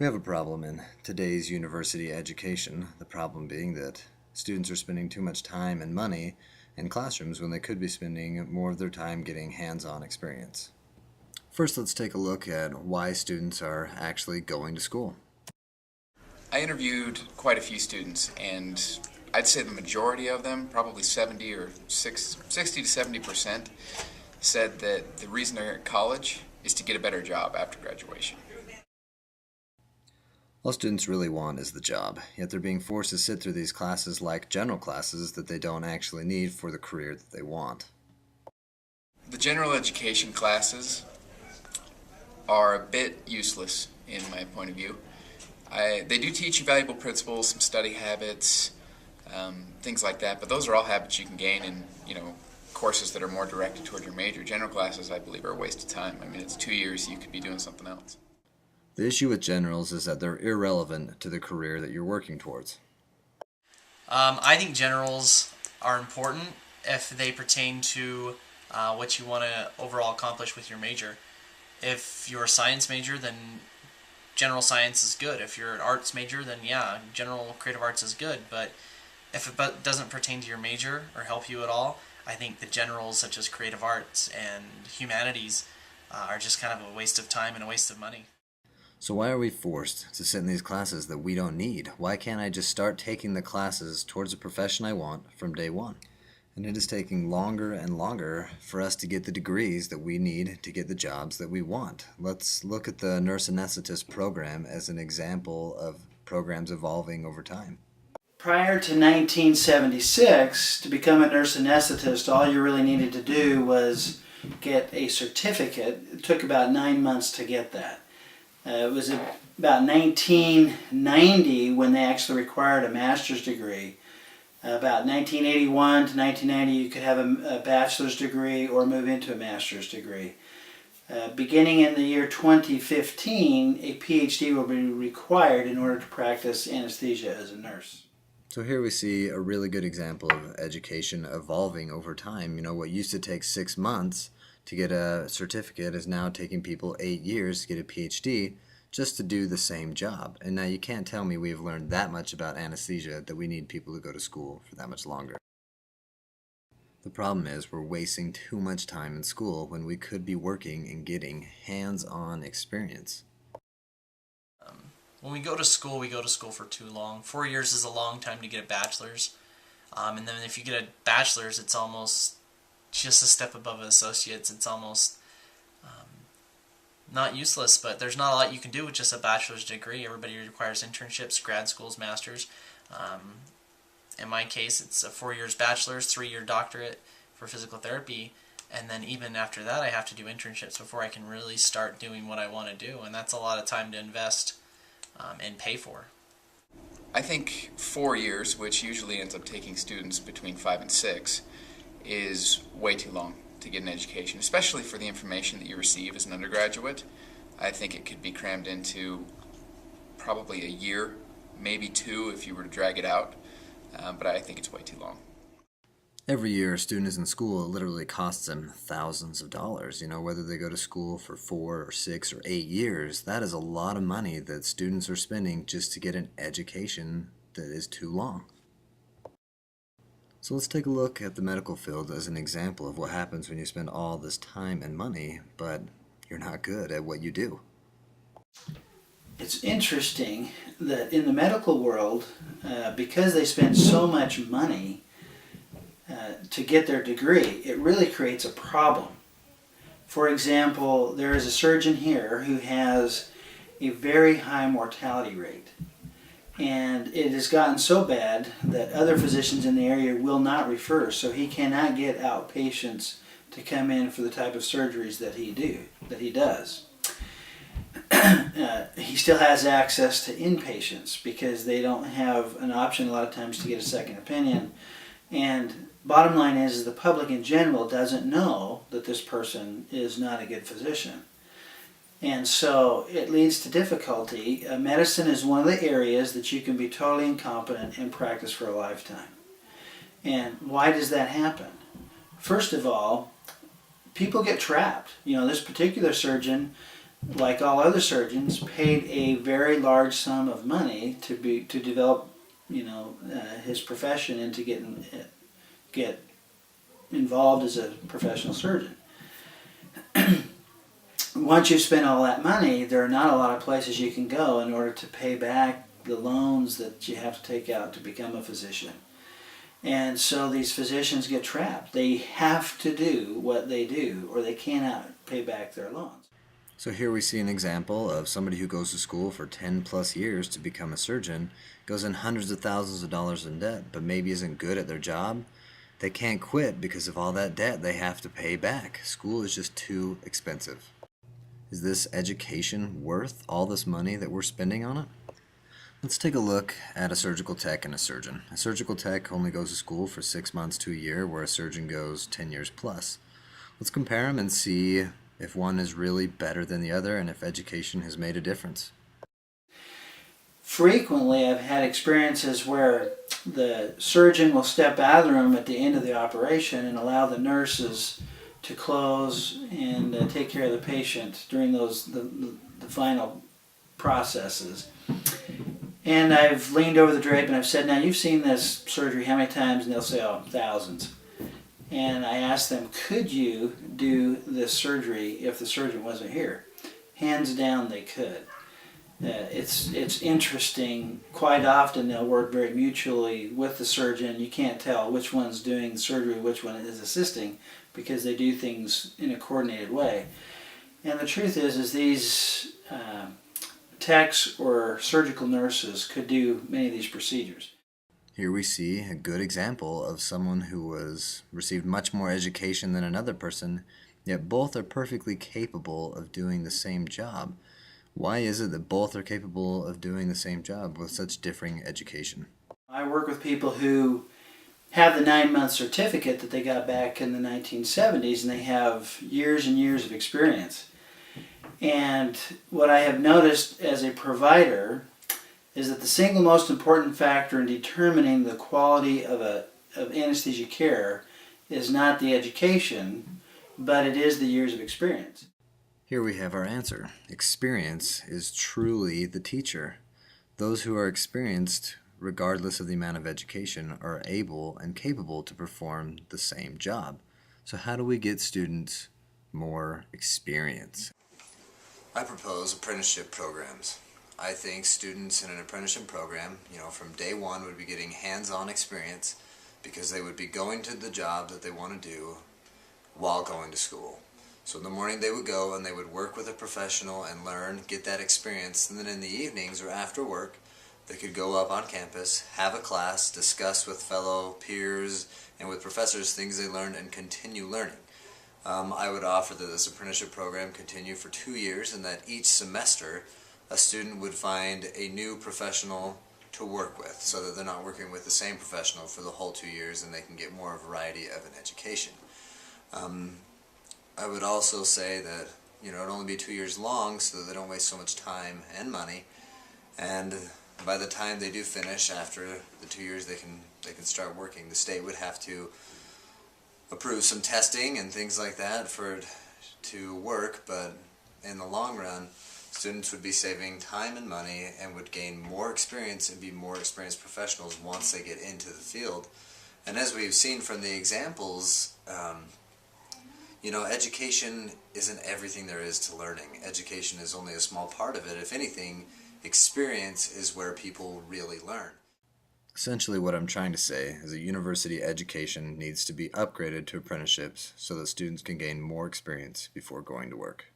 We have a problem in today's university education, the problem being that students are spending too much time and money in classrooms when they could be spending more of their time getting hands-on experience. First, let's take a look at why students are actually going to school. I interviewed quite a few students, and I'd say the majority of them, probably 70 or 60 to 70%, said that the reason they're at college is to get a better job after graduation. All students really want is the job, yet they're being forced to sit through these classes like general classes that they don't actually need for the career that they want. The general education classes are a bit useless in my point of view. They do teach you valuable principles, some study habits, things like that, but those are all habits you can gain in, courses that are more directed toward your major. General classes, I believe, are a waste of time. I mean, it's 2 years, you could be doing something else. The issue with generals is that they're irrelevant to the career that you're working towards. I think generals are important if they pertain to what you want to overall accomplish with your major. If you're a science major, then general science is good. If you're an arts major, then yeah, general creative arts is good. But if it doesn't pertain to your major or help you at all, I think the generals such as creative arts and humanities are just kind of a waste of time and a waste of money. So why are we forced to sit in these classes that we don't need? Why can't I just start taking the classes towards the profession I want from day one? And it is taking longer and longer for us to get the degrees that we need to get the jobs that we want. Let's look at the nurse anesthetist program as an example of programs evolving over time. Prior to 1976, to become a nurse anesthetist, all you really needed to do was get a certificate. It took about 9 months to get that. It was about 1990 when they actually required a master's degree. About 1981 to 1990, you could have a bachelor's degree or move into a master's degree. Beginning in the year 2015, a PhD will be required in order to practice anesthesia as a nurse. So here we see a really good example of education evolving over time. What used to take 6 months to get a certificate is now taking people 8 years to get a PhD just to do the same job. And now you can't tell me we've learned that much about anesthesia that we need people to go to school for that much longer. The problem is we're wasting too much time in school when we could be working and getting hands-on experience. When we go to school for too long. 4 years is a long time to get a bachelor's. And then if you get a bachelor's, it's almost just a step above an associate's. It's almost not useless, but there's not a lot you can do with just a bachelor's degree. Everybody requires internships, grad schools, masters. In my case, it's a 4 years bachelor's, 3-year doctorate for physical therapy, and then even after that I have to do internships before I can really start doing what I want to do, and that's a lot of time to invest and pay for. I think 4 years, which usually ends up taking students between 5 and 6, is way too long to get an education, especially for the information that you receive as an undergraduate. I think it could be crammed into probably a year, maybe 2 if you were to drag it out, but I think it's way too long. Every year a student is in school, it literally costs them thousands of dollars. Whether they go to school for 4 or 6 or 8 years, that is a lot of money that students are spending just to get an education that is too long. So let's take a look at the medical field as an example of what happens when you spend all this time and money, but you're not good at what you do. It's interesting that in the medical world, because they spend so much money to get their degree, it really creates a problem. For example, there is a surgeon here who has a very high mortality rate. And it has gotten so bad that other physicians in the area will not refer, so he cannot get outpatients to come in for the type of surgeries that he does. He still has access to inpatients because they don't have an option a lot of times to get a second opinion. And bottom line is the public in general doesn't know that this person is not a good physician. And so it leads to difficulty. Medicine is one of the areas that you can be totally incompetent and practice for a lifetime. And why does that happen? First of all, people get trapped. This particular surgeon like all other surgeons, paid a very large sum of money to develop, his profession and to get involved as a professional surgeon. Once you spend all that money, there are not a lot of places you can go in order to pay back the loans that you have to take out to become a physician. And so these physicians get trapped. They have to do what they do, or they cannot pay back their loans. So here we see an example of somebody who goes to school for 10 plus years to become a surgeon, goes in hundreds of thousands of dollars in debt, but maybe isn't good at their job. They can't quit because of all that debt they have to pay back. School is just too expensive. Is this education worth all this money that we're spending on it? Let's take a look at a surgical tech and a surgeon. A surgical tech only goes to school for 6 months to a year, where a surgeon goes 10 years plus. Let's compare them and see if one is really better than the other and if education has made a difference. Frequently, I've had experiences where the surgeon will step out of the room at the end of the operation and allow the nurses to close and take care of the patient during the final processes. And I've leaned over the drape and I've said, now you've seen this surgery how many times? And they'll say, oh, thousands. And I asked them, could you do this surgery if the surgeon wasn't here? Hands down, they could. It's interesting. Quite often they'll work very mutually with the surgeon. You can't tell which one's doing the surgery, which one is assisting, because they do things in a coordinated way. And the truth is these techs or surgical nurses could do many of these procedures. Here we see a good example of someone who received much more education than another person, yet both are perfectly capable of doing the same job. Why is it that both are capable of doing the same job with such differing education? I work with people who have the 9-month certificate that they got back in the 1970s, and they have years and years of experience. And what I have noticed as a provider is that the single most important factor in determining the quality of anesthesia care is not the education, but it is the years of experience. Here we have our answer. Experience is truly the teacher. Those who are experienced, regardless of the amount of education, are able and capable to perform the same job. So how do we get students more experience? I propose apprenticeship programs. I think students in an apprenticeship program, from day one would be getting hands-on experience because they would be going to the job that they want to do while going to school. So in the morning they would go and they would work with a professional and learn, get that experience, and then in the evenings or after work they could go up on campus, have a class, discuss with fellow peers and with professors things they learned, and continue learning. I would offer that this apprenticeship program continue for 2 years, and that each semester a student would find a new professional to work with, so that they're not working with the same professional for the whole 2 years, and they can get more variety of an education. I would also say that it only be 2 years long, so that they don't waste so much time and money, and by the time they do finish, after the 2 years, they can start working. The state would have to approve some testing and things like that for it to work, but in the long run, students would be saving time and money and would gain more experience and be more experienced professionals once they get into the field. And as we've seen from the examples, education isn't everything there is to learning. Education is only a small part of it. If anything, experience is where people really learn. Essentially what I'm trying to say is that university education needs to be upgraded to apprenticeships so that students can gain more experience before going to work.